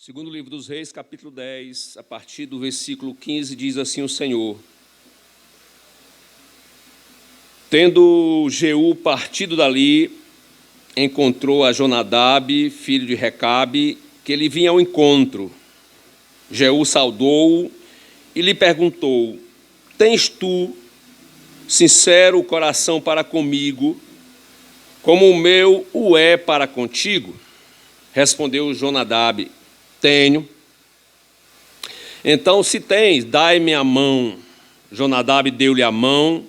Segundo livro dos Reis, capítulo 10, a partir do versículo 15, diz assim o Senhor: Tendo Jeú partido dali, encontrou a Jonadab, filho de Recabe, que lhe vinha ao encontro. Jeú saudou-o e lhe perguntou: Tens tu sincero coração para comigo, como o meu o é para contigo? Respondeu Jonadab: Tenho. Então, se tens, dai-me a mão. Jonadab deu-lhe a mão,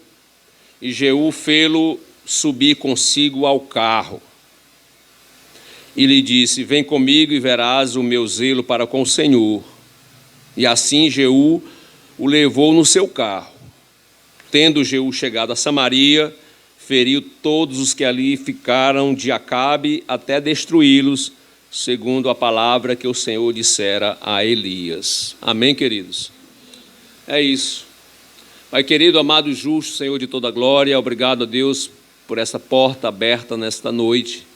e Jeú fê-lo subir consigo ao carro. E lhe disse: Vem comigo e verás o meu zelo para com o Senhor. E assim Jeú o levou no seu carro. Tendo Jeú chegado a Samaria, feriu todos os que ali ficaram de Acabe até destruí-los, segundo a palavra que o Senhor dissera a Elias. Amém, queridos? É isso. Pai querido, amado e justo, Senhor de toda glória, obrigado a Deus por essa porta aberta nesta noite,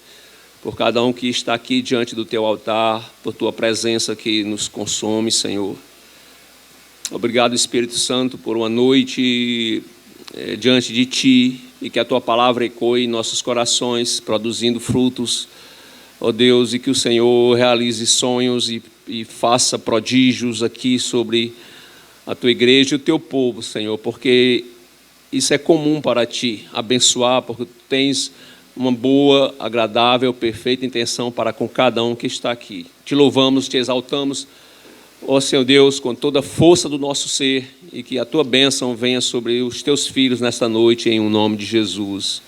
por cada um que está aqui diante do teu altar, por tua presença que nos consome, Senhor. Obrigado, Espírito Santo, por uma noite diante de ti, e que a tua palavra ecoe em nossos corações, produzindo frutos, ó Deus, e que o Senhor realize sonhos e faça prodígios aqui sobre a tua igreja e o teu povo, Senhor, porque isso é comum para ti, abençoar, porque tu tens uma boa, agradável, perfeita intenção para com cada um que está aqui. Te louvamos, te exaltamos, ó Senhor Deus, com toda a força do nosso ser, e que a tua bênção venha sobre os teus filhos nesta noite, em nome de Jesus.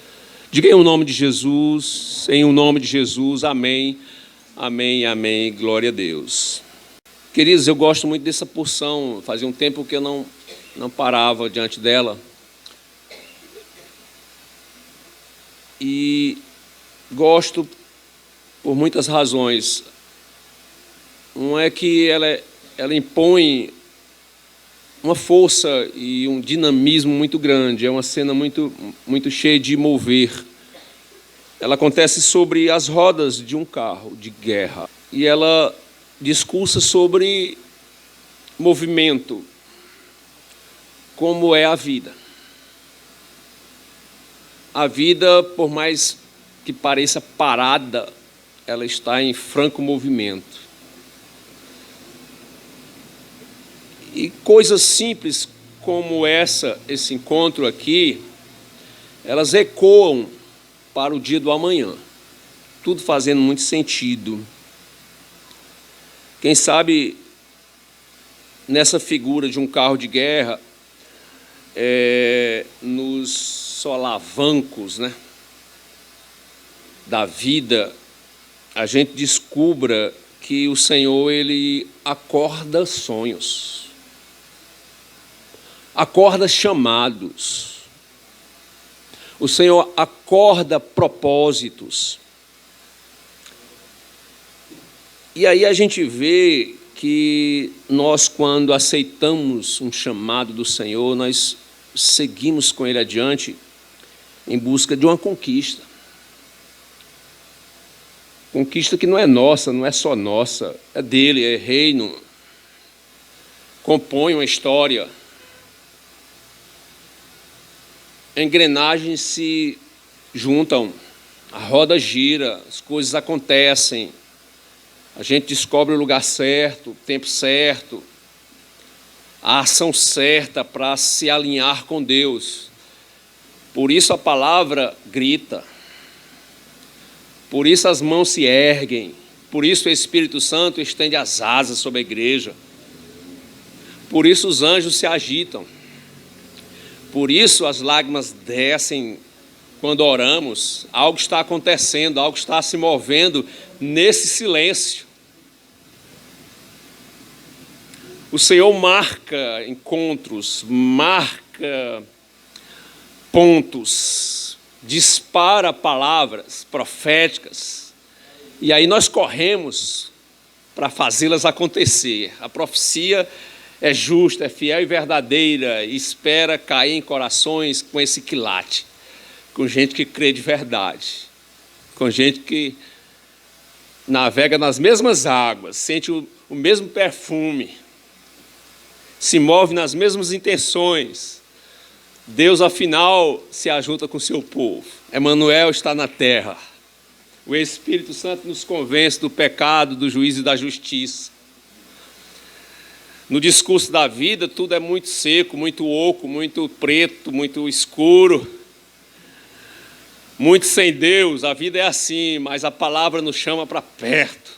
Diga em nome de Jesus, em nome de Jesus, amém, amém, amém, glória a Deus. Queridos, eu gosto muito dessa porção, fazia um tempo que eu não parava diante dela. E gosto por muitas razões. Um é que ela impõe uma força e um dinamismo muito grande. É uma cena muito cheia de mover. Ela acontece sobre as rodas de um carro de guerra. E ela discursa sobre movimento, como é a vida. A vida, por mais que pareça parada, ela está em franco movimento. E coisas simples como esse encontro aqui, elas ecoam para o dia do amanhã. Tudo fazendo muito sentido. Quem sabe, nessa figura de um carro de guerra, nos solavancos, né, da vida, a gente descubra que o Senhor, Ele acorda sonhos. Acorda chamados. O Senhor acorda propósitos. E aí a gente vê que nós, quando aceitamos um chamado do Senhor, nós seguimos com Ele adiante em busca de uma conquista. Conquista que não é nossa, não é só nossa, é dele, é reino. Compõe uma história. Engrenagens se juntam, a roda gira, as coisas acontecem, a gente descobre o lugar certo, o tempo certo, a ação certa para se alinhar com Deus. Por isso a palavra grita, por isso as mãos se erguem, por isso o Espírito Santo estende as asas sobre a igreja, por isso os anjos se agitam. Por isso as lágrimas descem quando oramos. Algo está acontecendo, algo está se movendo nesse silêncio. O Senhor marca encontros, marca pontos, dispara palavras proféticas. E aí nós corremos para fazê-las acontecer. A profecia é justa, é fiel e verdadeira, e espera cair em corações com esse quilate, com gente que crê de verdade, com gente que navega nas mesmas águas, sente o mesmo perfume, se move nas mesmas intenções. Deus, afinal, se ajunta com o seu povo. Emanuel está na terra. O Espírito Santo nos convence do pecado, do juízo e da justiça. No discurso da vida, tudo é muito seco, muito oco, muito preto, muito escuro, muito sem Deus. A vida é assim, mas a palavra nos chama para perto.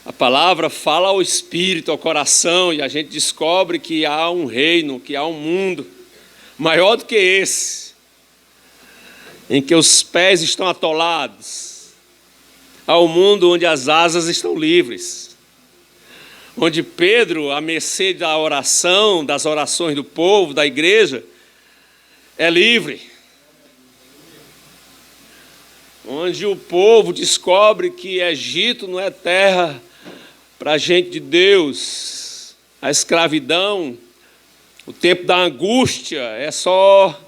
A palavra fala ao espírito, ao coração, e a gente descobre que há um reino, que há um mundo maior do que esse, em que os pés estão atolados. Há um mundo onde as asas estão livres, onde Pedro, à mercê da oração, das orações do povo, da igreja, é livre. Onde o povo descobre que Egito não é terra para a gente de Deus. A escravidão, o tempo da angústia é só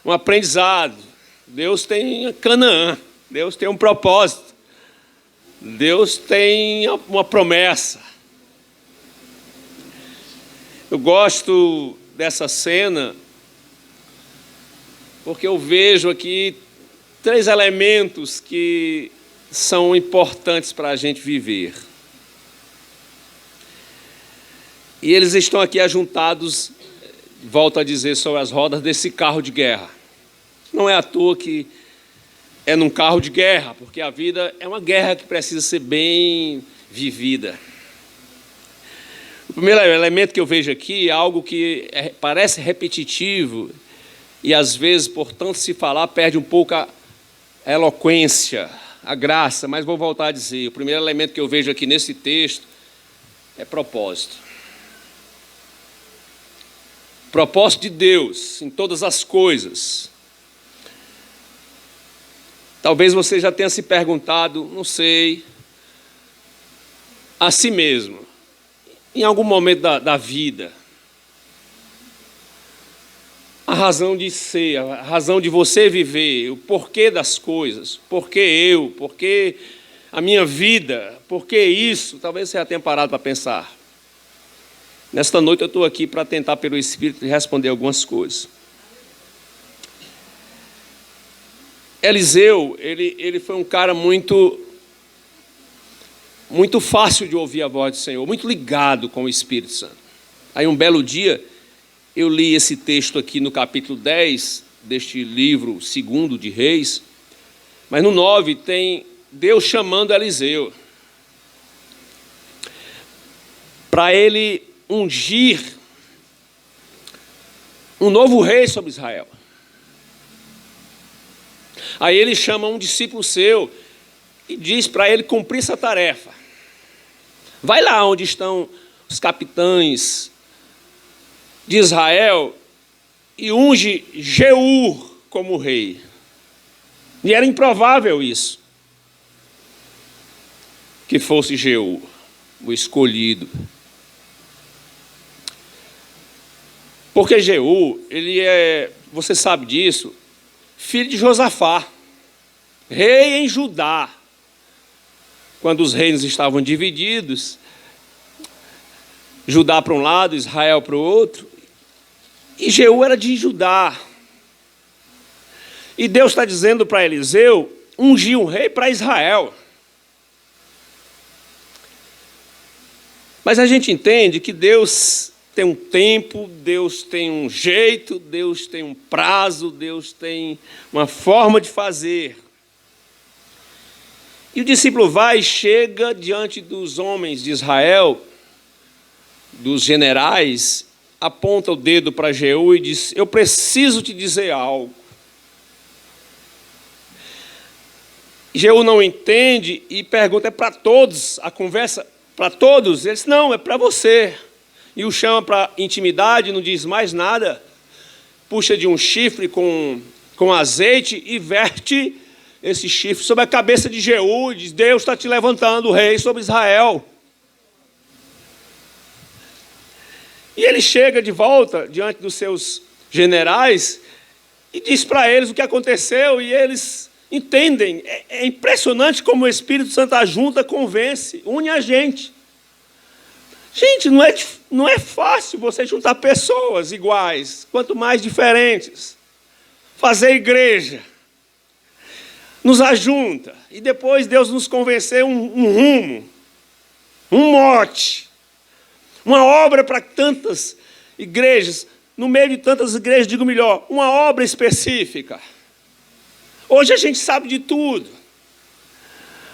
um aprendizado. Deus tem Canaã, Deus tem um propósito, Deus tem uma promessa. Eu gosto dessa cena porque eu vejo aqui 3 elementos que são importantes para a gente viver. E eles estão aqui ajuntados, volto a dizer, sobre as rodas desse carro de guerra. Não é à toa que é num carro de guerra, porque a vida é uma guerra que precisa ser bem vivida. O primeiro elemento que eu vejo aqui é algo que parece repetitivo e, às vezes, por tanto se falar, perde um pouco a eloquência, a graça, mas vou voltar a dizer. O primeiro elemento que eu vejo aqui nesse texto é propósito. Propósito de Deus em todas as coisas. Talvez você já tenha se perguntado, não sei, a si mesmo, em algum momento da vida, a razão de ser, a razão de você viver, o porquê das coisas, porquê eu, porquê a minha vida, porquê isso. Talvez você já tenha parado para pensar. Nesta noite eu estou aqui para tentar, pelo Espírito, responder algumas coisas. Eliseu, ele foi um cara muito fácil de ouvir a voz do Senhor, muito ligado com o Espírito Santo. Aí um belo dia, eu li esse texto aqui no capítulo 10, deste livro 2 de Reis, mas no 9 tem Deus chamando Eliseu para ele ungir um novo rei sobre Israel. Aí ele chama um discípulo seu e diz para ele cumprir essa tarefa. Vai lá onde estão os capitães de Israel e unge Jeú como rei. E era improvável isso, que fosse Jeú, o escolhido. Porque Jeú, ele é, você sabe disso, filho de Josafá, rei em Judá. Quando os reinos estavam divididos, Judá para um lado, Israel para o outro, e Jeú era de Judá. E Deus está dizendo para Eliseu ungir um rei para Israel. Mas a gente entende que Deus tem um tempo, Deus tem um jeito, Deus tem um prazo, Deus tem uma forma de fazer. E o discípulo vai e chega diante dos homens de Israel, dos generais, aponta o dedo para Jeú e diz: eu preciso te dizer algo. Jeú não entende e pergunta: é para todos a conversa? Para todos? Ele diz: não, é para você. E o chama para intimidade, não diz mais nada, puxa de um chifre com azeite e verte esse chifre sobre a cabeça de Jeú e diz: Deus está te levantando, rei sobre Israel. E ele chega de volta diante dos seus generais e diz para eles o que aconteceu, e eles entendem. É impressionante como o Espírito Santo ajunta, convence, une a gente. Gente, não é fácil você juntar pessoas iguais, quanto mais diferentes. Fazer igreja. Nos ajunta. E depois Deus nos convenceu um rumo, um mote, uma obra para tantas igrejas. No meio de tantas igrejas, digo melhor, uma obra específica. Hoje a gente sabe de tudo.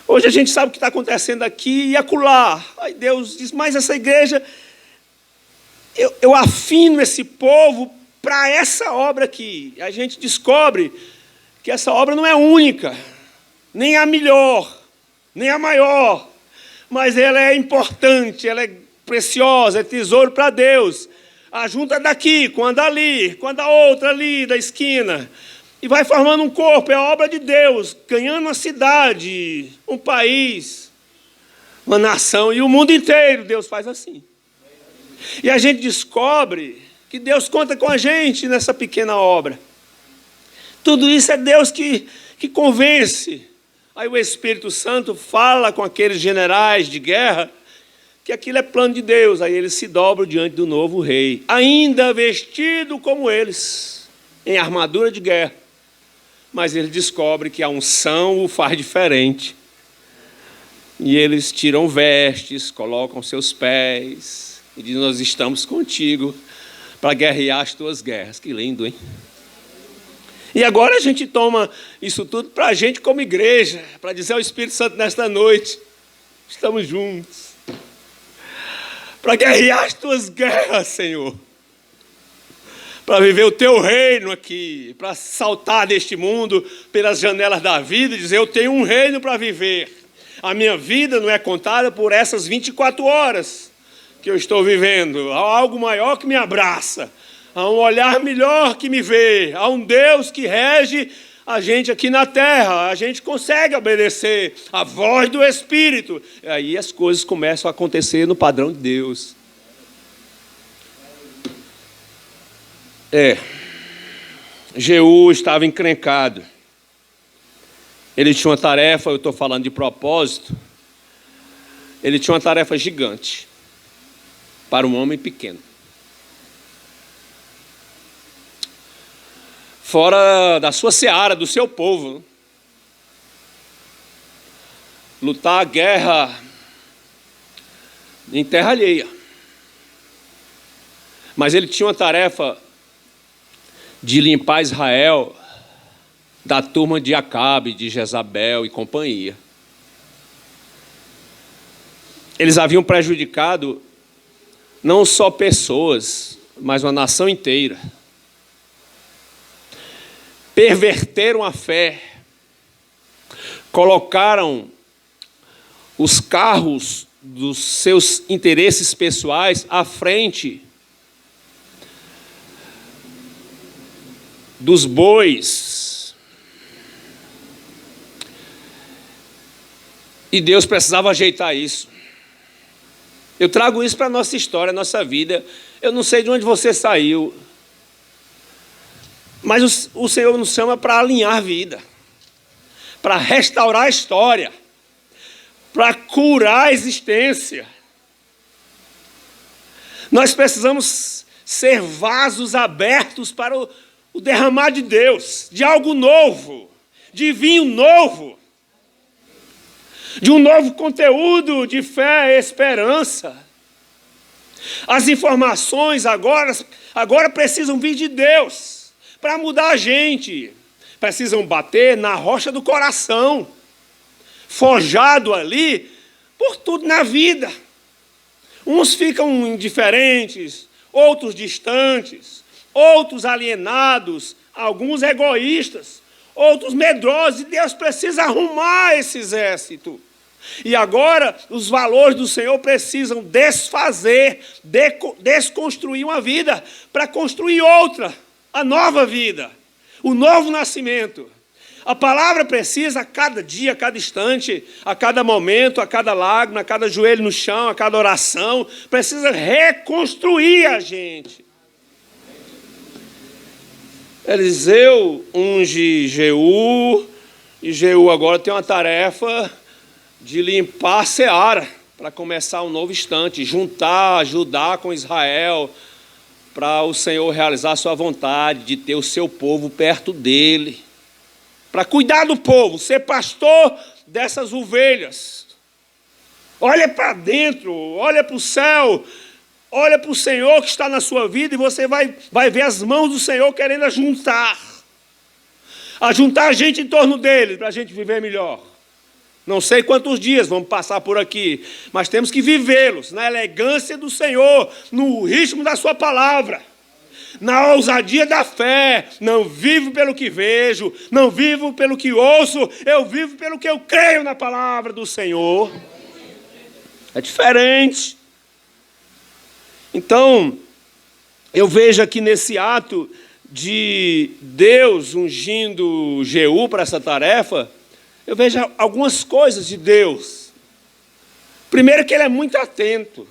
Hoje a gente sabe o que está acontecendo aqui e acolá. Aí Deus diz, mas essa igreja, eu afino esse povo para essa obra aqui. A gente descobre que essa obra não é única, nem a melhor, nem a maior, mas ela é importante, ela é preciosa, é tesouro para Deus. A junta daqui, com a dali, com a da outra ali, da esquina. E vai formando um corpo, é a obra de Deus, ganhando uma cidade, um país, uma nação, e o mundo inteiro Deus faz assim. E a gente descobre que Deus conta com a gente nessa pequena obra. Tudo isso é Deus que convence. Aí o Espírito Santo fala com aqueles generais de guerra que aquilo é plano de Deus. Aí eles se dobram diante do novo rei, ainda vestido como eles, em armadura de guerra. Mas eles descobrem que a unção o faz diferente. E eles tiram vestes, colocam seus pés e dizem, nós estamos contigo para guerrear as tuas guerras. Que lindo, hein? E agora a gente toma isso tudo para a gente como igreja, para dizer ao Espírito Santo nesta noite, estamos juntos, para guerrear as tuas guerras, Senhor. Para viver o teu reino aqui, para saltar deste mundo pelas janelas da vida e dizer, eu tenho um reino para viver. A minha vida não é contada por essas 24 horas que eu estou vivendo. Há algo maior que me abraça, há um olhar melhor que me vê, há um Deus que rege a gente aqui na terra. A gente consegue obedecer a voz do Espírito. E aí as coisas começam a acontecer no padrão de Deus. Jeú estava encrencado. Ele tinha uma tarefa, eu estou falando de propósito, ele tinha uma tarefa gigante para um homem pequeno. Fora da sua seara, do seu povo. Lutar a guerra em terra alheia. Mas ele tinha uma tarefa de limpar Israel da turma de Acabe, de Jezabel e companhia. Eles haviam prejudicado não só pessoas, mas uma nação inteira. Perverteram a fé, colocaram os carros dos seus interesses pessoais à frente dos bois. E Deus precisava ajeitar isso. Eu trago isso para a nossa história, a nossa vida. Eu não sei de onde você saiu, mas o Senhor nos chama para alinhar a vida, para restaurar a história, para curar a existência. Nós precisamos ser vasos abertos para o derramar de Deus, de algo novo, de vinho novo, de um novo conteúdo de fé e esperança. As informações agora precisam vir de Deus para mudar a gente. Precisam bater na rocha do coração, forjado ali por tudo na vida. Uns ficam indiferentes, outros distantes, outros alienados, alguns egoístas, outros medrosos, e Deus precisa arrumar esse exército. E agora os valores do Senhor precisam desfazer, desconstruir uma vida para construir outra, a nova vida, o novo nascimento. A palavra precisa a cada dia, a cada instante, a cada momento, a cada lágrima, a cada joelho no chão, a cada oração, precisa reconstruir a gente. Eliseu unge Jeú E Jeú agora tem uma tarefa de limpar a seara para começar um novo instante, juntar Judá com Israel, para o Senhor realizar a sua vontade, de ter o seu povo perto dele, para cuidar do povo, ser pastor dessas ovelhas. Olha para dentro, olha para o céu, olha para o Senhor que está na sua vida e você vai ver as mãos do Senhor querendo ajuntar a gente em torno dele, para a gente viver melhor. Não sei quantos dias vamos passar por aqui, mas temos que vivê-los na elegância do Senhor, no ritmo da sua palavra, na ousadia da fé. Não vivo pelo que vejo, não vivo pelo que ouço, eu vivo pelo que eu creio na palavra do Senhor. É diferente. Então, eu vejo aqui nesse ato de Deus ungindo Jeú para essa tarefa, eu vejo algumas coisas de Deus. Primeiro que ele é muito atento.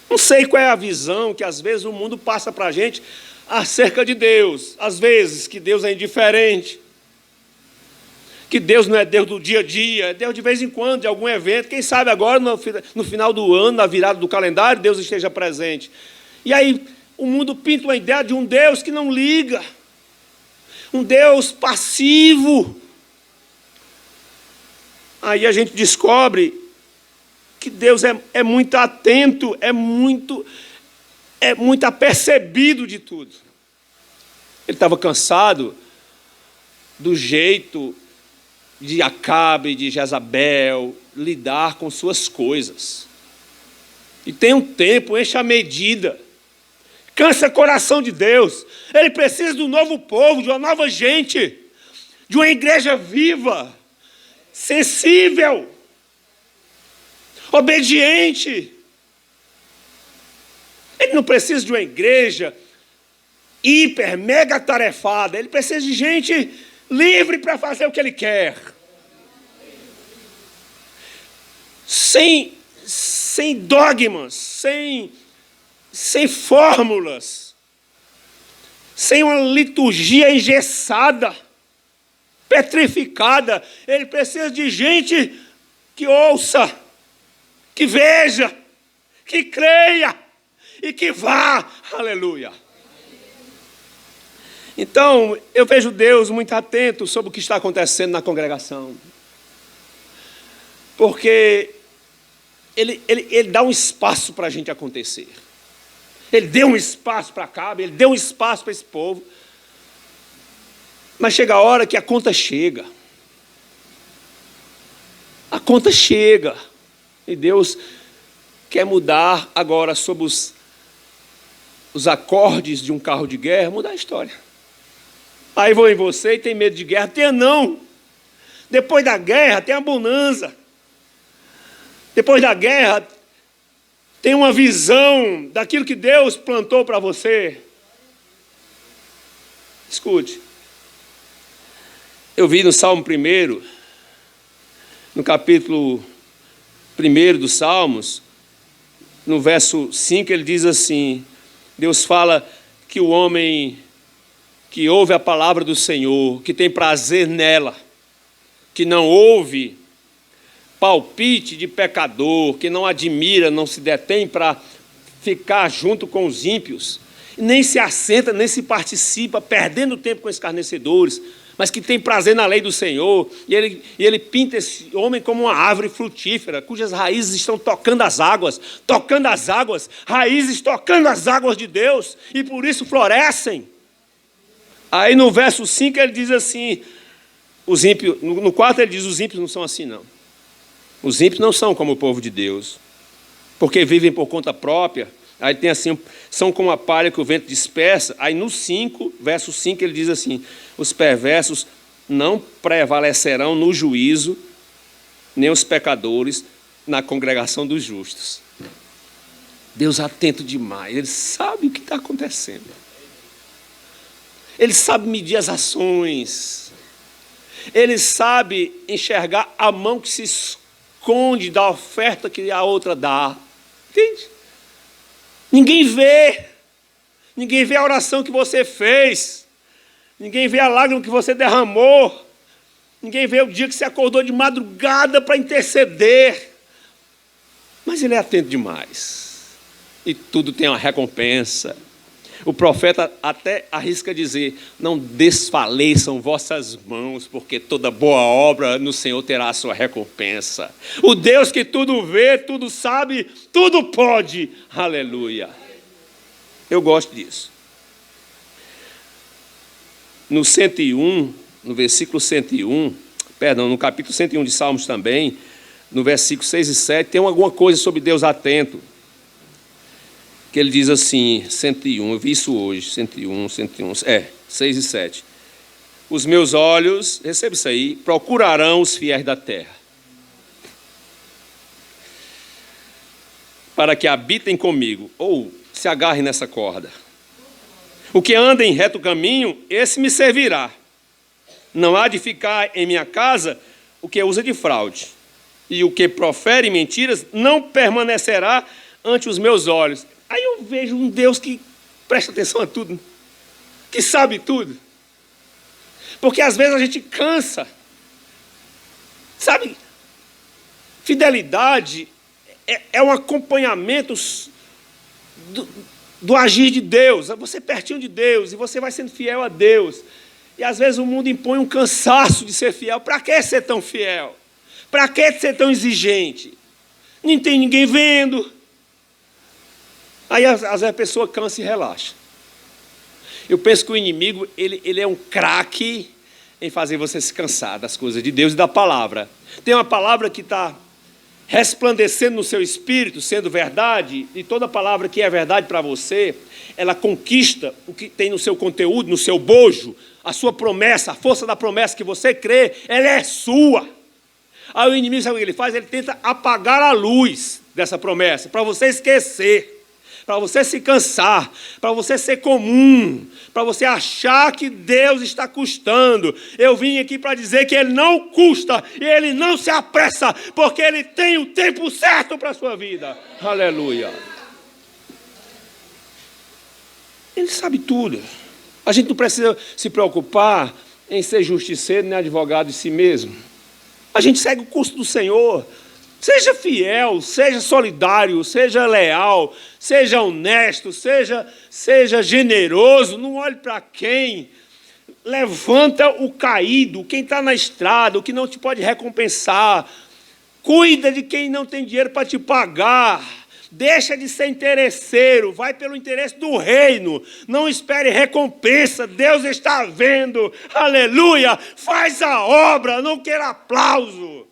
Não sei qual é a visão que às vezes o mundo passa para a gente acerca de Deus. Às vezes que Deus é indiferente, que Deus não é Deus do dia a dia, é Deus de vez em quando, de algum evento. Quem sabe agora, no final do ano, na virada do calendário, Deus esteja presente. E aí o mundo pinta uma ideia de um Deus que não liga, um Deus passivo. Aí a gente descobre que Deus é muito atento, é muito apercebido de tudo. Ele estava cansado do jeito de Acabe, de Jezabel, lidar com suas coisas. E tem um tempo, enche a medida. Cansa o coração de Deus. Ele precisa de um novo povo, de uma nova gente, de uma igreja viva, sensível, obediente. Ele não precisa de uma igreja hiper, mega tarefada. Ele precisa de gente livre para fazer o que ele quer. Sem dogmas, sem fórmulas, sem uma liturgia engessada, petrificada. Ele precisa de gente que ouça, que veja, que creia e que vá. Aleluia. Então, eu vejo Deus muito atento sobre o que está acontecendo na congregação. Porque Ele dá um espaço para a gente acontecer. Ele deu um espaço para Acabe, Ele deu um espaço para esse povo. Mas chega a hora que a conta chega. A conta chega. E Deus quer mudar agora sobre os acordes de um carro de guerra, mudar a história. Aí vou em você e tem medo de guerra. Tenha não. Depois da guerra tem a bonança. Depois da guerra tem uma visão daquilo que Deus plantou para você. Escute. Eu vi no Salmo 1, no capítulo 1 dos Salmos, no verso 5, ele diz assim, Deus fala que o homem que ouve a palavra do Senhor, que tem prazer nela, que não ouve palpite de pecador, que não admira, não se detém para ficar junto com os ímpios, nem se assenta, nem se participa, perdendo tempo com escarnecedores, mas que tem prazer na lei do Senhor, e ele pinta esse homem como uma árvore frutífera, cujas raízes estão tocando as águas, raízes tocando as águas de Deus, e por isso florescem. Aí no verso 5 ele diz assim, os ímpios, no 4 ele diz, os ímpios não são assim não. Os ímpios não são como o povo de Deus, porque vivem por conta própria. Aí tem assim, são como a palha que o vento dispersa. Aí no 5, verso 5, ele diz assim, os perversos não prevalecerão no juízo, nem os pecadores na congregação dos justos. Deus atento demais, Ele sabe o que está acontecendo. Ele sabe medir as ações. Ele sabe enxergar a mão que se esconde da oferta que a outra dá. Entende? Ninguém vê a oração que você fez, ninguém vê a lágrima que você derramou, Ninguém vê o dia que você acordou de madrugada para interceder. Mas ele é atento demais. E tudo tem uma recompensa. O profeta até arrisca dizer: não desfaleçam vossas mãos, porque toda boa obra no Senhor terá a sua recompensa. O Deus que tudo vê, tudo sabe, tudo pode. Aleluia. Eu gosto disso. No 101, no versículo 101, perdão, no capítulo 101 de Salmos também, no versículo 6 e 7, tem alguma coisa sobre Deus atento. Que ele diz assim, 101, eu vi isso hoje, 101, 6 e 7. Os meus olhos, receba isso aí, procurarão os fiéis da terra, para que habitem comigo, ou se agarrem nessa corda. O que anda em reto caminho, esse me servirá. Não há de ficar em minha casa o que usa de fraude, e o que profere mentiras não permanecerá ante os meus olhos. Aí eu vejo um Deus que presta atenção a tudo, que sabe tudo. Porque às vezes a gente cansa. Sabe, fidelidade é um acompanhamento do agir de Deus. Você é pertinho de Deus e você vai sendo fiel a Deus. E às vezes o mundo impõe um cansaço de ser fiel. Para que ser tão fiel? Para que ser tão exigente? Não tem ninguém vendo. Aí às vezes a pessoa cansa e relaxa. Eu penso que o inimigo ele é um craque em fazer você se cansar das coisas de Deus e da palavra. Tem uma palavra que está resplandecendo no seu espírito, sendo verdade, e toda palavra que é verdade para você, ela conquista o que tem no seu conteúdo, no seu bojo, a sua promessa, a força da promessa que você crê, ela é sua. Aí o inimigo, sabe o que ele faz? Ele tenta apagar a luz dessa promessa, para você esquecer, para você se cansar, para você ser comum, para você achar que Deus está custando. Eu vim aqui para dizer que Ele não custa e Ele não se apressa, porque Ele tem o tempo certo para a sua vida. Aleluia. Ele sabe tudo. A gente não precisa se preocupar em ser justiceiro nem advogado de si mesmo. A gente segue o curso do Senhor. Seja fiel, seja solidário, seja leal, seja honesto, seja generoso, não olhe para quem. Levanta o caído, quem está na estrada, o que não te pode recompensar. Cuida de quem não tem dinheiro para te pagar. Deixa de ser interesseiro, vai pelo interesse do reino. Não espere recompensa, Deus está vendo. Aleluia, faz a obra, não queira aplauso.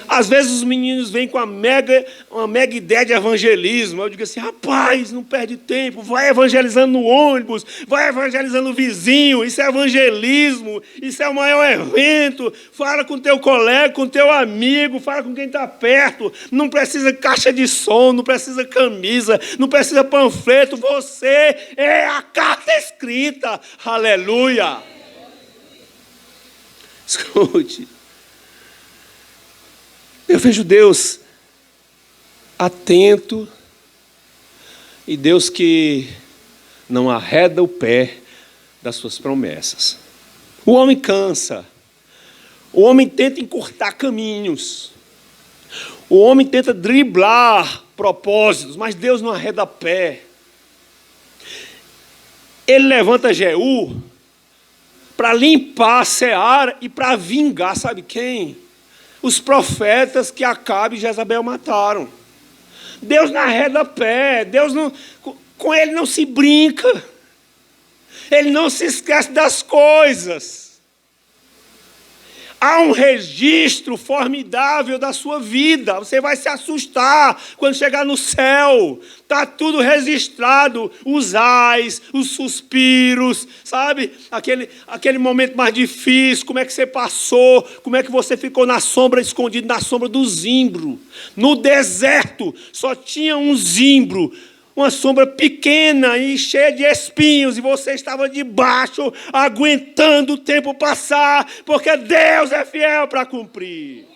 Às vezes os meninos vêm com uma mega ideia de evangelismo. Eu digo assim, rapaz, não perde tempo, vai evangelizando no ônibus, vai evangelizando no vizinho, isso é evangelismo, isso é o maior evento. Fala com teu colega, com teu amigo, fala com quem está perto. Não precisa caixa de som, não precisa camisa, não precisa panfleto, você é a carta escrita. Aleluia. Escute. Eu vejo Deus atento e Deus que não arreda o pé das suas promessas. O homem cansa, o homem tenta encurtar caminhos, o homem tenta driblar propósitos, mas Deus não arreda pé. Ele levanta Jeú para limpar a seara e para vingar, sabe quem? Os profetas que Acabe e Jezabel mataram. Deus não arreda pé, Deus não, com ele não se brinca. Ele não se esquece das coisas. Há um registro formidável da sua vida. Você vai se assustar quando chegar no céu. Está tudo registrado. Os ais, os suspiros, sabe? Aquele momento mais difícil, como é que você passou, como é que você ficou na sombra, escondido na sombra do zimbro. No deserto, só tinha um zimbro. Uma sombra pequena e cheia de espinhos, e você estava debaixo, aguentando o tempo passar, porque Deus é fiel para cumprir.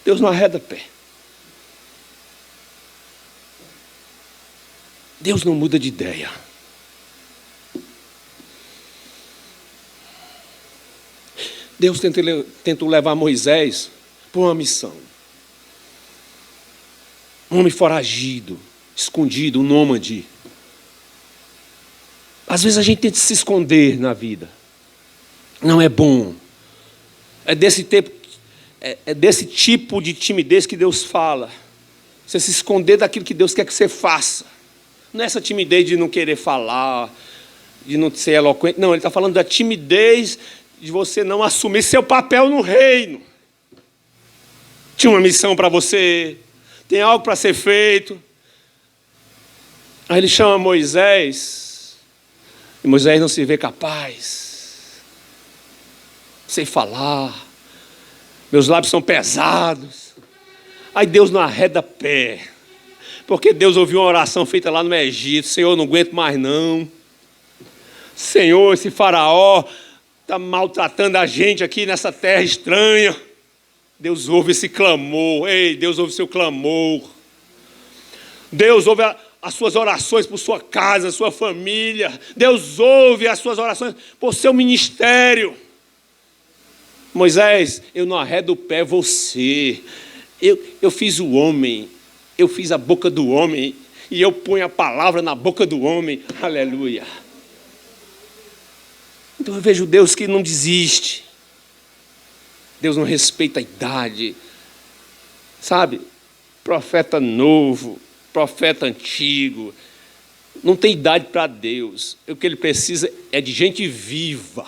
Deus não arreda pé. Deus não muda de ideia. Deus tentou levar Moisés para uma missão. Um homem foragido, escondido, um nômade. Às vezes a gente tenta se esconder na vida. Não é bom. É desse tipo de timidez que Deus fala. Você se esconder daquilo que Deus quer que você faça. Não é essa timidez de não querer falar, de não ser eloquente. Não, ele está falando da timidez de você não assumir seu papel no reino. Tinha uma missão para você, tem algo para ser feito. Aí ele chama Moisés, e Moisés não se vê capaz. Sei falar, meus lábios são pesados. Aí Deus não arreda pé, porque Deus ouviu uma oração feita lá no Egito: Senhor, não aguento mais não. Senhor, esse faraó está maltratando a gente aqui nessa terra estranha. Deus ouve esse clamor. Ei, Deus ouve seu clamor. Deus ouve as suas orações por sua casa, sua família. Deus ouve as suas orações por seu ministério. Moisés, eu não arredo o pé você. Eu fiz o homem, eu fiz a boca do homem, e eu ponho a palavra na boca do homem. Aleluia. Então eu vejo Deus que não desiste. Deus não respeita a idade. Sabe? Profeta novo, profeta antigo. Não tem idade para Deus. O que Ele precisa é de gente viva.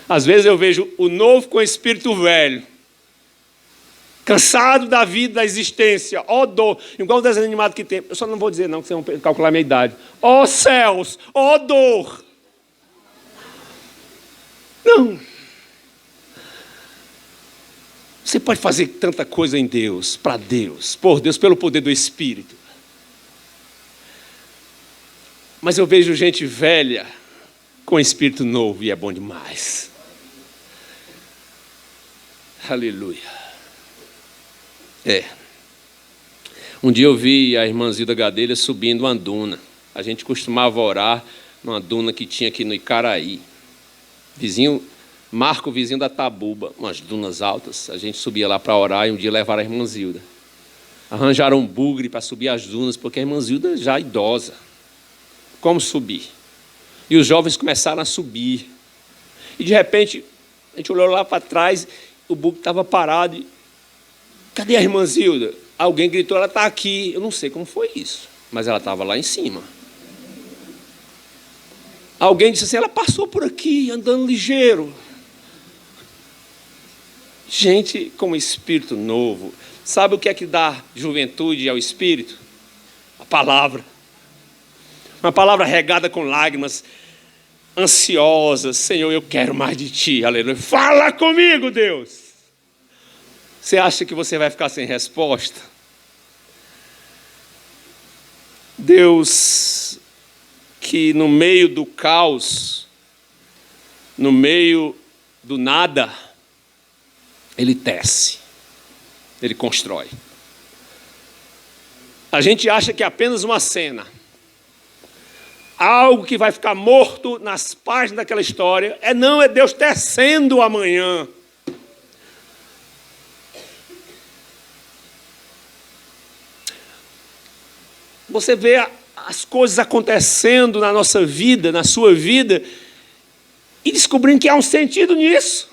Às vezes eu vejo o novo com o espírito velho. Cansado da vida, da existência. Ó dor. Igual o desenho animado que tem. Eu só não vou dizer não, que vocês vão calcular a minha idade. Ó céus, ó dor. Não. Você pode fazer tanta coisa em Deus, para Deus, por Deus, pelo poder do Espírito. Mas eu vejo gente velha com espírito novo e é bom demais. Aleluia. Um dia eu vi a irmã Zilda Gadelha subindo uma duna. A gente costumava orar numa duna que tinha aqui no Icaraí. Marco, vizinho da Tabuba, umas dunas altas. A gente subia lá para orar e um dia levaram a irmã Zilda. Arranjaram um bugre para subir as dunas, porque a irmã Zilda já é idosa. Como subir? E os jovens começaram a subir. E de repente, a gente olhou lá para trás, o bugre estava parado. Cadê a irmã Zilda? Alguém gritou, ela está aqui. Eu não sei como foi isso, mas ela estava lá em cima. Alguém disse assim, ela passou por aqui, andando ligeiro. Gente com espírito novo. Sabe o que é que dá juventude ao espírito? A palavra. Uma palavra regada com lágrimas, ansiosa. Senhor, eu quero mais de Ti. Aleluia. Fala comigo, Deus. Você acha que você vai ficar sem resposta? Deus, que no meio do caos, no meio do nada, Ele tece, Ele constrói. A gente acha que é apenas uma cena, algo que vai ficar morto nas páginas daquela história. Não, é Deus tecendo amanhã. Você vê as coisas acontecendo na nossa vida, na sua vida, e descobrindo que há um sentido nisso.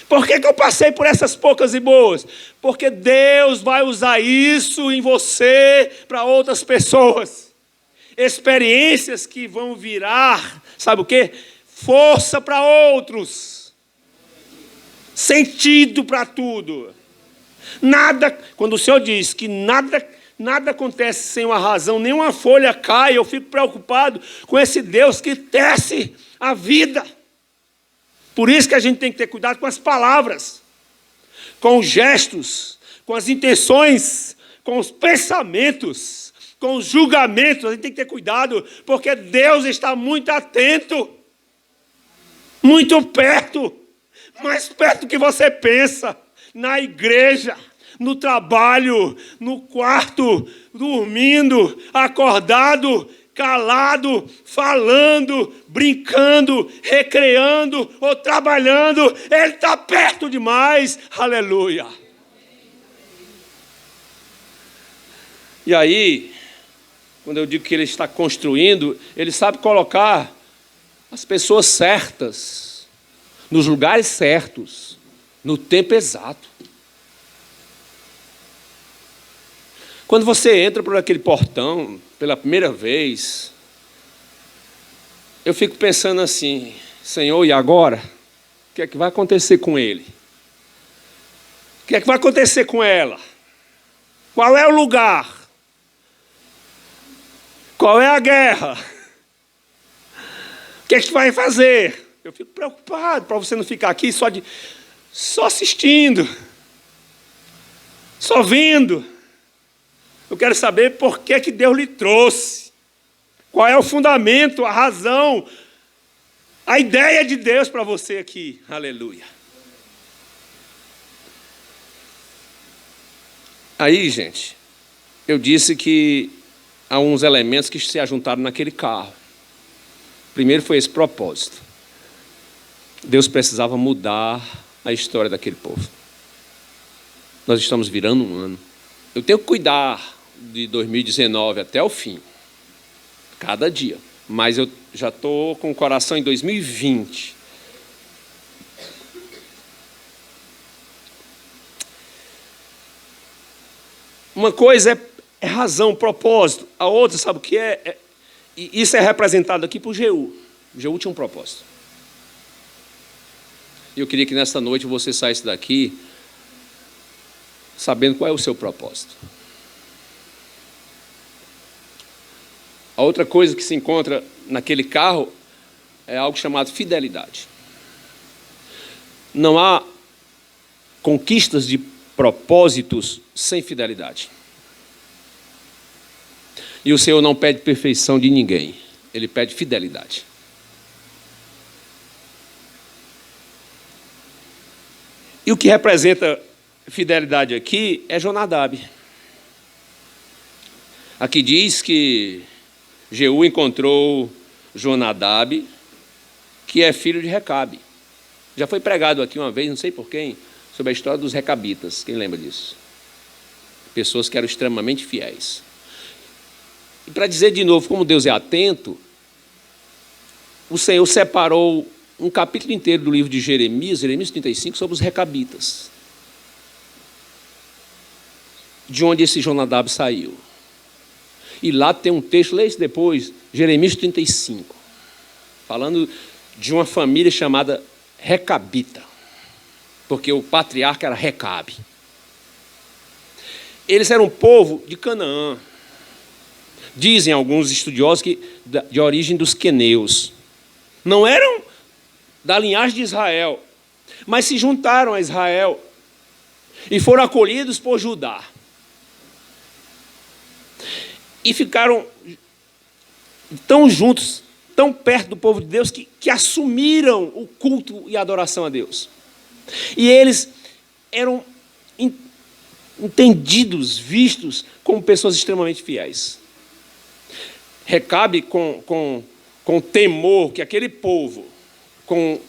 Por que eu passei por essas poucas e boas? Porque Deus vai usar isso em você para outras pessoas. Experiências que vão virar, sabe o quê? Força para outros. Sentido para tudo. Nada, quando o Senhor diz que nada acontece sem uma razão, nenhuma folha cai, eu fico preocupado com esse Deus que tece a vida. Por isso que a gente tem que ter cuidado com as palavras, com os gestos, com as intenções, com os pensamentos, com os julgamentos. A gente tem que ter cuidado, porque Deus está muito atento, muito perto, mais perto do que você pensa, na igreja, no trabalho, no quarto, dormindo, acordado. calado, falando, brincando, recreando ou trabalhando, Ele está perto demais. Aleluia. E aí, quando eu digo que Ele está construindo, Ele sabe colocar as pessoas certas, nos lugares certos, no tempo exato. Quando você entra por aquele portão pela primeira vez, eu fico pensando assim: Senhor, e agora? O que é que vai acontecer com ele? O que é que vai acontecer com ela? Qual é o lugar? Qual é a guerra? O que é que vai fazer? Eu fico preocupado para você não ficar aqui só assistindo, só vendo. Eu quero saber por que Deus lhe trouxe. Qual é o fundamento, a razão, a ideia de Deus para você aqui. Aleluia. Aí, gente, eu disse que há uns elementos que se ajuntaram naquele carro. Primeiro foi esse propósito. Deus precisava mudar a história daquele povo. Nós estamos virando um ano. Eu tenho que cuidar de 2019 até o fim, cada dia. Mas eu já estou com o coração em 2020. Uma coisa é razão, propósito. A outra, sabe o que é? Isso é representado aqui por Jeú. Jeú tinha um propósito. E eu queria que nesta noite você saísse daqui sabendo qual é o seu propósito. A outra coisa que se encontra naquele carro é algo chamado fidelidade. Não há conquistas de propósitos sem fidelidade. E o Senhor não pede perfeição de ninguém, Ele pede fidelidade. E o que representa fidelidade aqui é Jonadab. Aqui diz que Jeú encontrou Jonadab, que é filho de Recabe. Já foi pregado aqui uma vez, não sei por quem, sobre a história dos recabitas. Quem lembra disso? Pessoas que eram extremamente fiéis. E para dizer de novo como Deus é atento, o Senhor separou um capítulo inteiro do livro de Jeremias 35, sobre os recabitas. De onde esse Jonadab saiu. E lá tem um texto, leia isso depois, Jeremias 35, falando de uma família chamada Recabita, porque o patriarca era Recabe. Eles eram um povo de Canaã. Dizem alguns estudiosos que de origem dos queneus. Não eram da linhagem de Israel, mas se juntaram a Israel e foram acolhidos por Judá. E ficaram tão juntos, tão perto do povo de Deus, que assumiram o culto e a adoração a Deus. E eles eram entendidos, vistos como pessoas extremamente fiéis. Recabe com temor que aquele povo, com o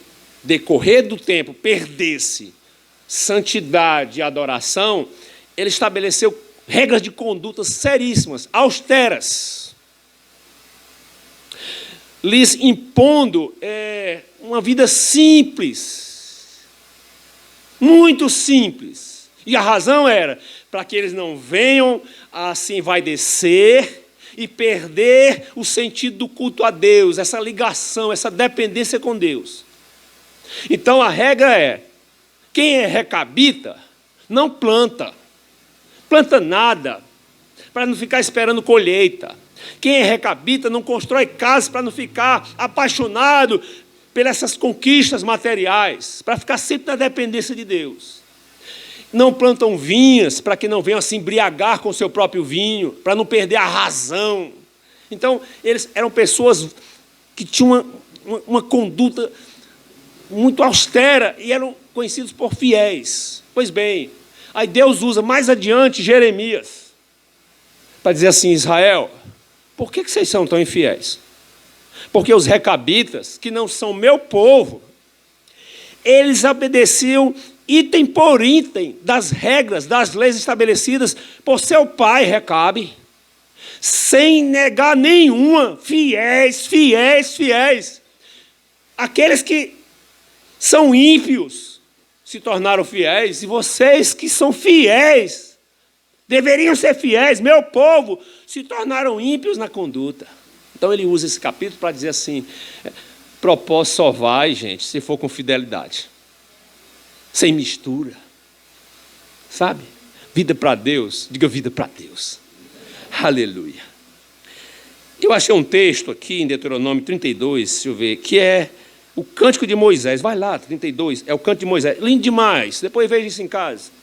decorrer do tempo, perdesse santidade e adoração, ele estabeleceu regras de conduta seríssimas, austeras, lhes impondo uma vida simples, muito simples. E a razão era para que eles não venham a se envaidecer e perder o sentido do culto a Deus, essa ligação, essa dependência com Deus. Então a regra é: quem é recabita não planta nada para não ficar esperando colheita. Quem é recabita não constrói casas para não ficar apaixonado pelas essas conquistas materiais, para ficar sempre na dependência de Deus. Não plantam vinhas para que não venham a se embriagar com o seu próprio vinho, para não perder a razão. Então, eles eram pessoas que tinham uma conduta muito austera e eram conhecidos por fiéis. Pois bem, aí Deus usa mais adiante Jeremias para dizer assim: Israel, por que vocês são tão infiéis? Porque os recabitas, que não são meu povo, eles obedeciam item por item das regras, das leis estabelecidas por seu pai, Recabe, sem negar nenhuma, fiéis, fiéis, fiéis. Aqueles que são ímpios se tornaram fiéis, e vocês que são fiéis, deveriam ser fiéis, meu povo, se tornaram ímpios na conduta. Então ele usa esse capítulo para dizer assim, propósito só vai, gente, se for com fidelidade, sem mistura, sabe? Vida para Deus, diga vida para Deus, aleluia. Eu achei um texto aqui em Deuteronômio 32, deixa eu ver, que é o Cântico de Moisés, vai lá, 32, é o Cântico de Moisés, lindo demais, depois veja isso em casa.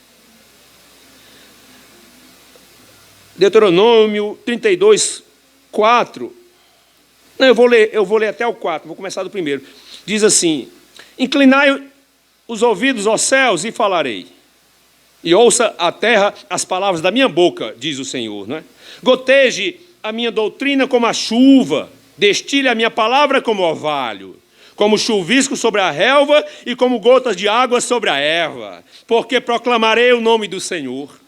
Deuteronômio 32, 4, não, eu vou ler até o 4, vou começar do primeiro. Diz assim, inclinai os ouvidos aos céus e falarei, e ouça a terra as palavras da minha boca, diz o Senhor, não é? Goteje a minha doutrina como a chuva, destile a minha palavra como orvalho, como chuvisco sobre a relva e como gotas de água sobre a erva, porque proclamarei o nome do Senhor.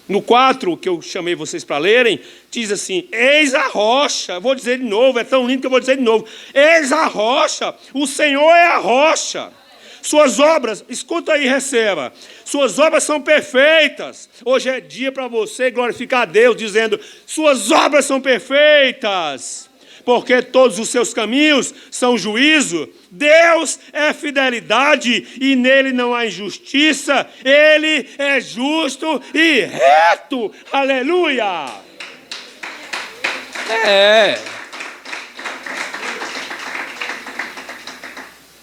No 4, que eu chamei vocês para lerem, diz assim, eis a rocha, vou dizer de novo, é tão lindo que eu vou dizer de novo, eis a rocha, o Senhor é a rocha, suas obras, escuta aí, receba, suas obras são perfeitas. Hoje é dia para você glorificar a Deus, dizendo, suas obras são perfeitas, porque todos os seus caminhos são juízo. Deus é fidelidade e nele não há injustiça. Ele é justo e reto. Aleluia!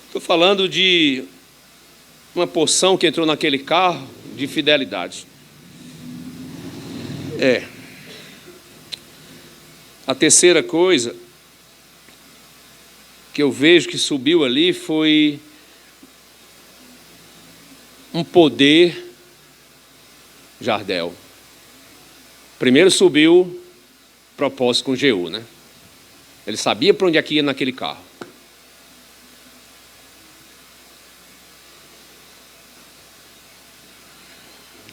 Estou falando de uma porção que entrou naquele carro de fidelidade. A terceira coisa que eu vejo que subiu ali foi um poder Jardel. Primeiro subiu propósito com Jeú, né? Ele sabia para onde é que ia naquele carro.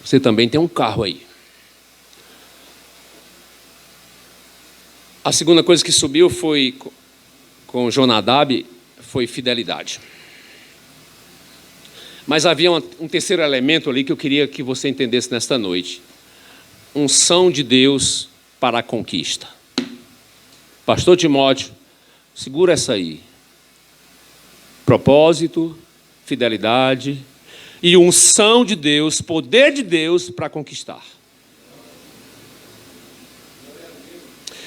Você também tem um carro aí. A segunda coisa que subiu foi com Jonadab, foi fidelidade. Mas havia um terceiro elemento ali que eu queria que você entendesse nesta noite. Unção de Deus para a conquista. Pastor Timóteo, segura essa aí. Propósito, fidelidade e unção de Deus, poder de Deus para conquistar.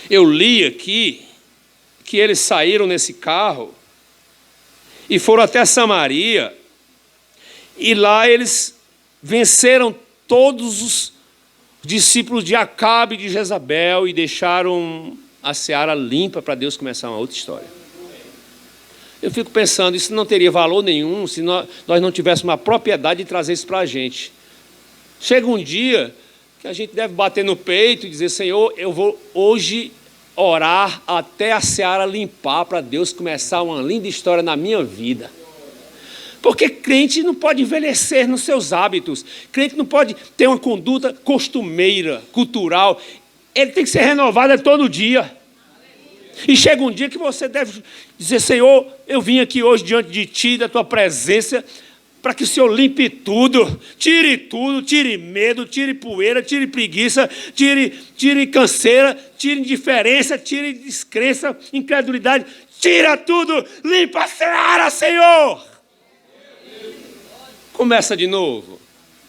Eu li aqui que eles saíram nesse carro e foram até Samaria, e lá eles venceram todos os discípulos de Acabe e de Jezabel e deixaram a seara limpa para Deus começar uma outra história. Eu fico pensando, isso não teria valor nenhum se nós não tivéssemos uma propriedade de trazer isso para a gente. Chega um dia que a gente deve bater no peito e dizer, Senhor, eu vou hoje orar até a seara limpar para Deus começar uma linda história na minha vida. Porque crente não pode envelhecer nos seus hábitos, crente não pode ter uma conduta costumeira, cultural, ele tem que ser renovado todo dia. E chega um dia que você deve dizer, Senhor, eu vim aqui hoje diante de Ti, da Tua presença, para que o Senhor limpe tudo, tire medo, tire poeira, tire preguiça, tire canseira, tire indiferença, tire descrença, incredulidade, tira tudo, limpa a seara, Senhor. Começa de novo.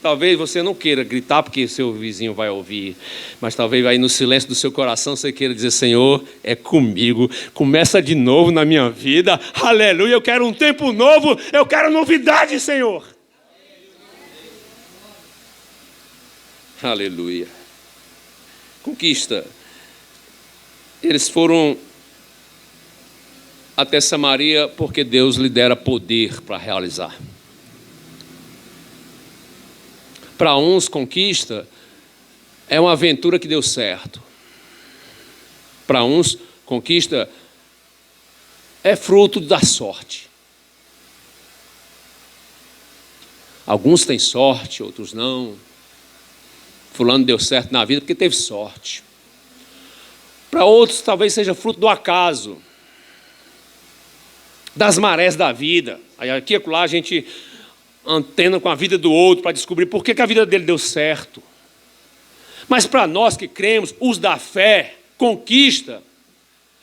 Talvez você não queira gritar porque seu vizinho vai ouvir, mas talvez aí no silêncio do seu coração você queira dizer, Senhor, é comigo, começa de novo na minha vida, aleluia, eu quero um tempo novo, eu quero novidade, Senhor. Aleluia. Conquista. Eles foram até Samaria porque Deus lhe dera poder para realizar. Para uns, conquista é uma aventura que deu certo. Para uns, conquista é fruto da sorte. Alguns têm sorte, outros não. Fulano deu certo na vida porque teve sorte. Para outros, talvez seja fruto do acaso, das marés da vida. Aí aqui e acolá a gente antena com a vida do outro para descobrir por que a vida dele deu certo. Mas para nós que cremos, os da fé, conquista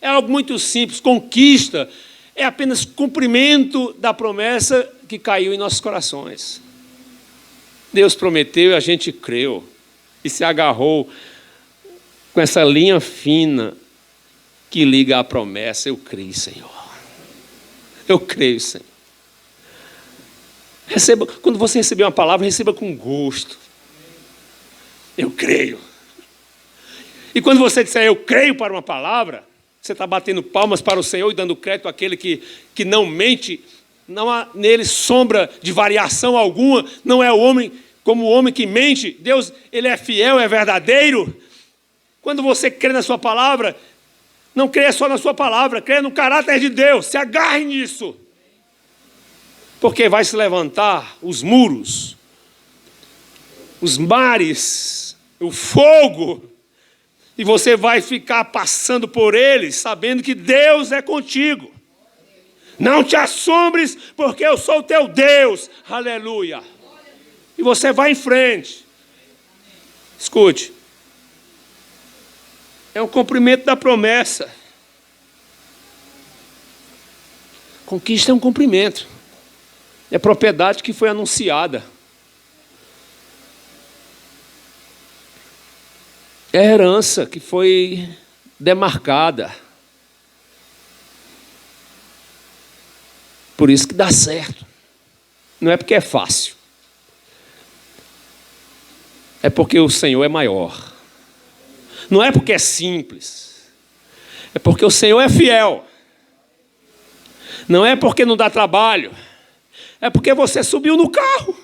é algo muito simples. Conquista é apenas cumprimento da promessa que caiu em nossos corações. Deus prometeu e a gente creu e se agarrou com essa linha fina que liga a promessa. Eu creio, Senhor. Eu creio, Senhor. Receba, quando você receber uma palavra, receba com gosto. Eu creio. E quando você disser eu creio para uma palavra, você está batendo palmas para o Senhor e dando crédito àquele que não mente. Não há nele sombra de variação alguma, não é o homem como o homem que mente. Deus, ele é fiel, é verdadeiro. Quando você crê na sua palavra, não crê só na sua palavra, crê no caráter de Deus, se agarre nisso. Porque vai se levantar os muros, os mares, o fogo, e você vai ficar passando por eles, sabendo que Deus é contigo. Não te assombres, porque eu sou o teu Deus. Aleluia. E você vai em frente. Escute. É um cumprimento da promessa. Conquista é um cumprimento. É propriedade que foi anunciada. É herança que foi demarcada. Por isso que dá certo. Não é porque é fácil. É porque o Senhor é maior. Não é porque é simples. É porque o Senhor é fiel. Não é porque não dá trabalho. É porque você subiu no carro.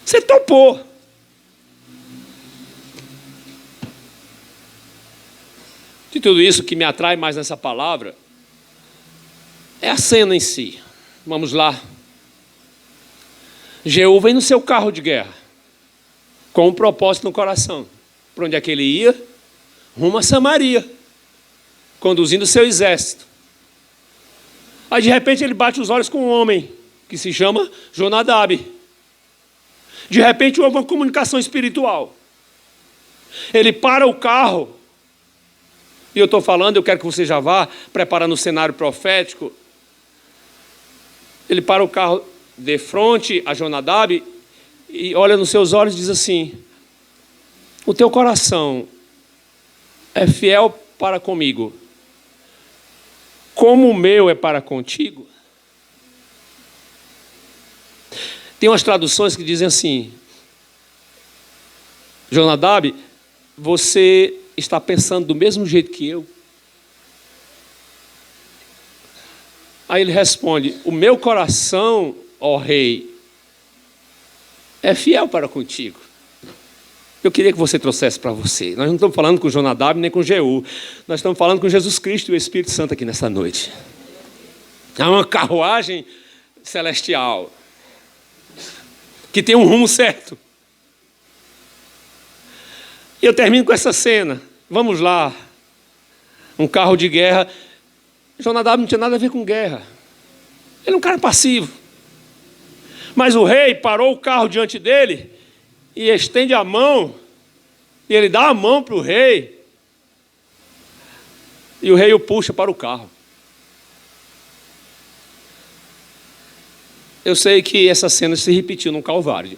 Você topou. De tudo isso, que me atrai mais nessa palavra é a cena em si. Vamos lá. Jeú vem no seu carro de guerra, com um propósito no coração. Para onde é que ele ia? Rumo a Samaria, conduzindo o seu exército. Aí de repente ele bate os olhos com um homem que se chama Jonadab. De repente houve uma comunicação espiritual. Ele para o carro. E eu estou falando, eu quero que você já vá preparando o cenário profético. Ele para o carro de frente a Jonadab e olha nos seus olhos e diz assim: o teu coração é fiel para comigo, como o meu é para contigo? Tem umas traduções que dizem assim: Jonadab, você está pensando do mesmo jeito que eu? Aí ele responde: o meu coração, ó rei, é fiel para contigo. Eu queria que você trouxesse para você. Nós não estamos falando com Jonadab nem com Jeú. Nós estamos falando com Jesus Cristo e o Espírito Santo aqui nessa noite. Há uma carruagem celestial que tem um rumo certo. E eu termino com essa cena. Vamos lá. Um carro de guerra. Jonadab não tinha nada a ver com guerra. Ele é um cara passivo. Mas o rei parou o carro diante dele e estende a mão. E ele dá a mão para o rei. E o rei o puxa para o carro. Eu sei que essa cena se repetiu no Calvário.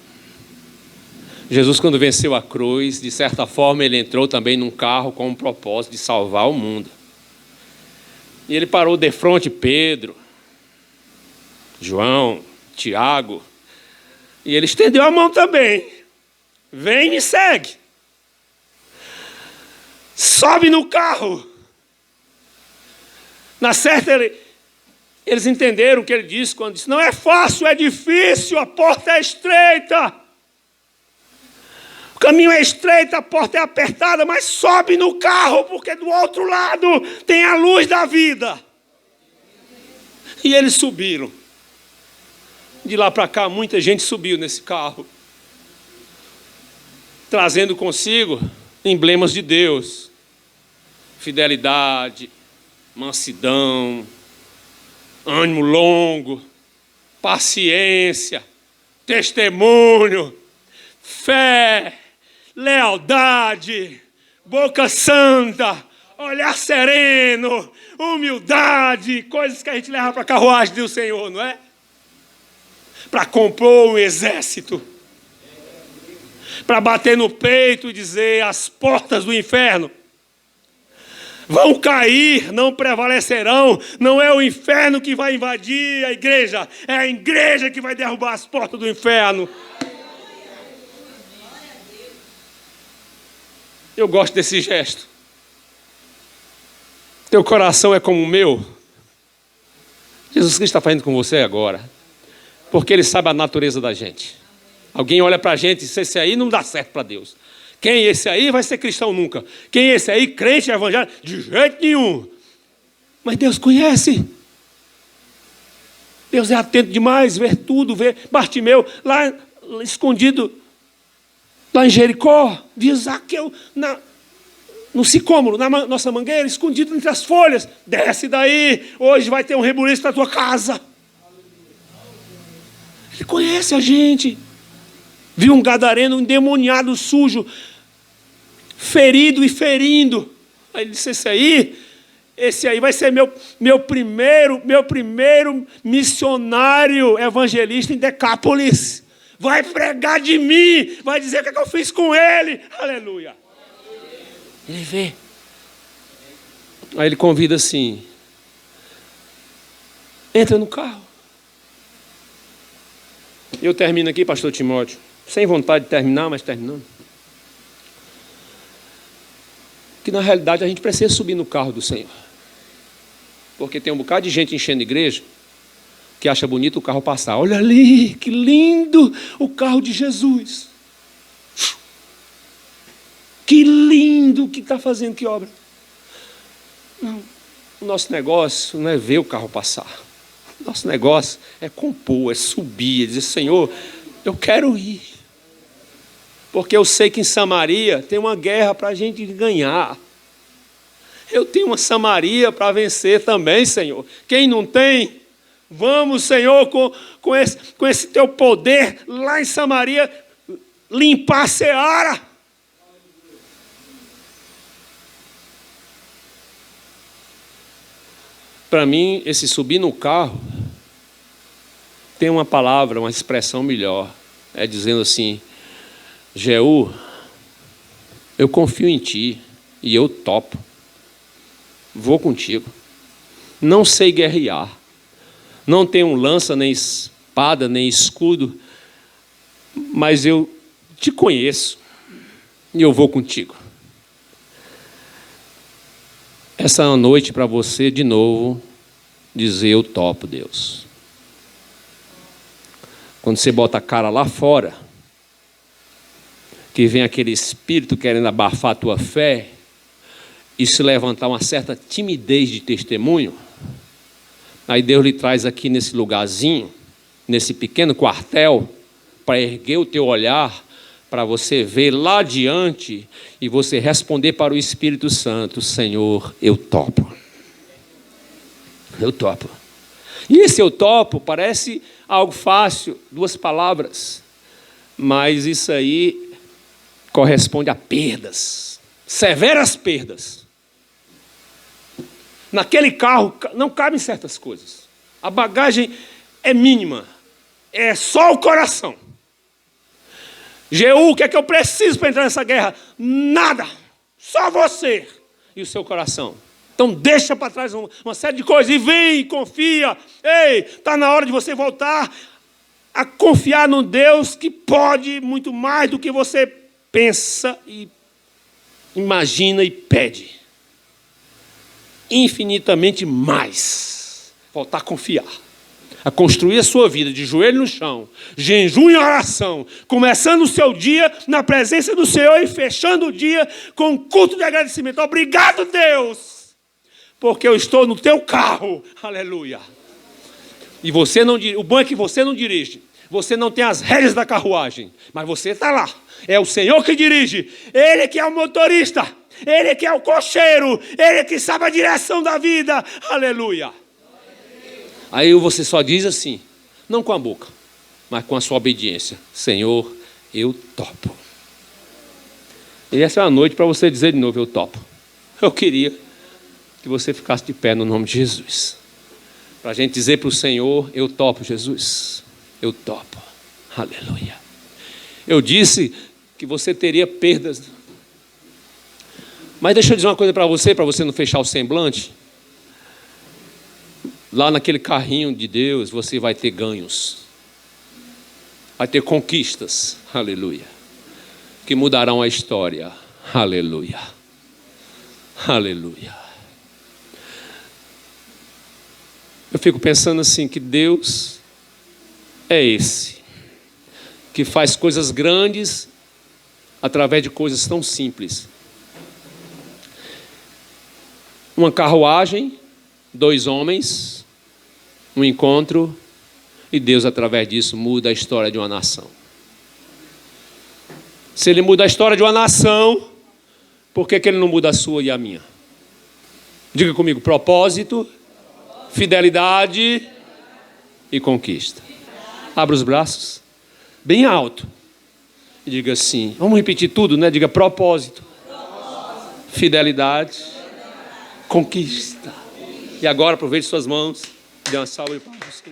Jesus, quando venceu a cruz, de certa forma, ele entrou também num carro com o propósito de salvar o mundo. E ele parou de frente Pedro, João, Tiago, e ele estendeu a mão também. Vem e me segue. Sobe no carro. Na certa, eles entenderam o que ele disse quando disse: não é fácil, é difícil, a porta é estreita. O caminho é estreito, a porta é apertada, mas sobe no carro, porque do outro lado tem a luz da vida. E eles subiram. De lá para cá, muita gente subiu nesse carro, trazendo consigo emblemas de Deus: fidelidade, mansidão, ânimo longo, paciência, testemunho, fé, lealdade, boca santa, olhar sereno, humildade, coisas que a gente leva para a carruagem do Senhor, não é? Para compor um exército, para bater no peito e dizer: as portas do inferno vão cair, não prevalecerão. Não é o inferno que vai invadir a igreja, é a igreja que vai derrubar as portas do inferno. Eu gosto desse gesto. Teu coração é como o meu. Jesus Cristo está fazendo com você agora, porque Ele sabe a natureza da gente. Alguém olha para a gente e diz: esse aí não dá certo para Deus. Quem esse aí vai ser cristão nunca? Quem esse aí, crente evangélico? De jeito nenhum. Mas Deus conhece. Deus é atento demais, vê tudo, vê Bartimeu lá escondido, lá em Jericó, viu Zaqueu no sicômoro, na nossa mangueira, escondido entre as folhas. Desce daí, hoje vai ter um rebuliço na tua casa. Ele conhece a gente. Viu um gadareno, um endemoniado sujo, ferido e ferindo. Aí ele disse: esse aí vai ser meu primeiro missionário evangelista em Decápolis. Vai pregar de mim, vai dizer o que eu fiz com ele. Aleluia. Ele vê. Aí ele convida assim: entra no carro. Eu termino aqui, pastor Timóteo, sem vontade de terminar, mas terminando. Que na realidade a gente precisa subir no carro do Senhor. Porque tem um bocado de gente enchendo a igreja que acha bonito o carro passar. Olha ali, que lindo o carro de Jesus. Que lindo que está fazendo, que obra. Não, o nosso negócio não é ver o carro passar. Nosso negócio é compor, é subir, é dizer: Senhor, eu quero ir. Porque eu sei que em Samaria tem uma guerra para a gente ganhar. Eu tenho uma Samaria para vencer também, Senhor. Quem não tem, vamos, Senhor, com esse teu poder lá em Samaria, limpar a seara. Para mim, esse subir no carro tem uma palavra, uma expressão melhor. É dizendo assim: Jeú, eu confio em ti e eu topo. Vou contigo. Não sei guerrear. Não tenho lança, nem espada, nem escudo. Mas eu te conheço e eu vou contigo. Essa é uma noite para você, de novo, dizer: eu topo, Deus. Quando você bota a cara lá fora, que vem aquele espírito querendo abafar a tua fé e se levantar uma certa timidez de testemunho, aí Deus lhe traz aqui nesse lugarzinho, nesse pequeno quartel, para erguer o teu olhar, para você ver lá adiante e você responder para o Espírito Santo: Senhor, eu topo. Eu topo. E esse eu topo parece algo fácil, 2 palavras, mas isso aí corresponde a perdas, severas perdas. Naquele carro não cabem certas coisas. A bagagem é mínima, é só o coração. Jeú, o que é que eu preciso para entrar nessa guerra? Nada, só você e o seu coração. Então deixa para trás uma série de coisas e vem, confia. Ei, está na hora de você voltar a confiar no Deus que pode muito mais do que você pensa e imagina e pede. Infinitamente mais. Voltar a confiar. a construir a sua vida de joelho no chão, jejum e oração, começando o seu dia na presença do Senhor e fechando o dia com um culto de agradecimento. Obrigado, Deus, porque eu estou no teu carro. Aleluia. E você não, o bom é que você não dirige. Você não tem as rédeas da carruagem, mas você está lá. É o Senhor que dirige. Ele que é o motorista. Ele que é o cocheiro. Ele que sabe a direção da vida. Aleluia. Aí você só diz assim, não com a boca, mas com a sua obediência. Senhor, eu topo. E essa é uma noite para você dizer de novo, eu topo. Eu queria que você ficasse de pé no nome de Jesus. Para a gente dizer para o Senhor, eu topo, Jesus. Eu topo. Aleluia. Eu disse que você teria perdas. Mas deixa eu dizer uma coisa para você não fechar o semblante. Lá naquele carrinho de Deus, você vai ter ganhos. Vai ter conquistas. Aleluia. Que mudarão a história. Aleluia. Aleluia. Eu fico pensando assim, que Deus é esse, que faz coisas grandes através de coisas tão simples. Uma carruagem, 2 homens, um encontro, e Deus, através disso, muda a história de uma nação. Se Ele muda a história de uma nação, por que Ele não muda a sua e a minha? Diga comigo, propósito, fidelidade e conquista. Abra os braços, bem alto, e diga assim, vamos repetir tudo, né? Diga propósito, fidelidade, conquista. E agora aproveite suas mãos e dê uma salva de palmas.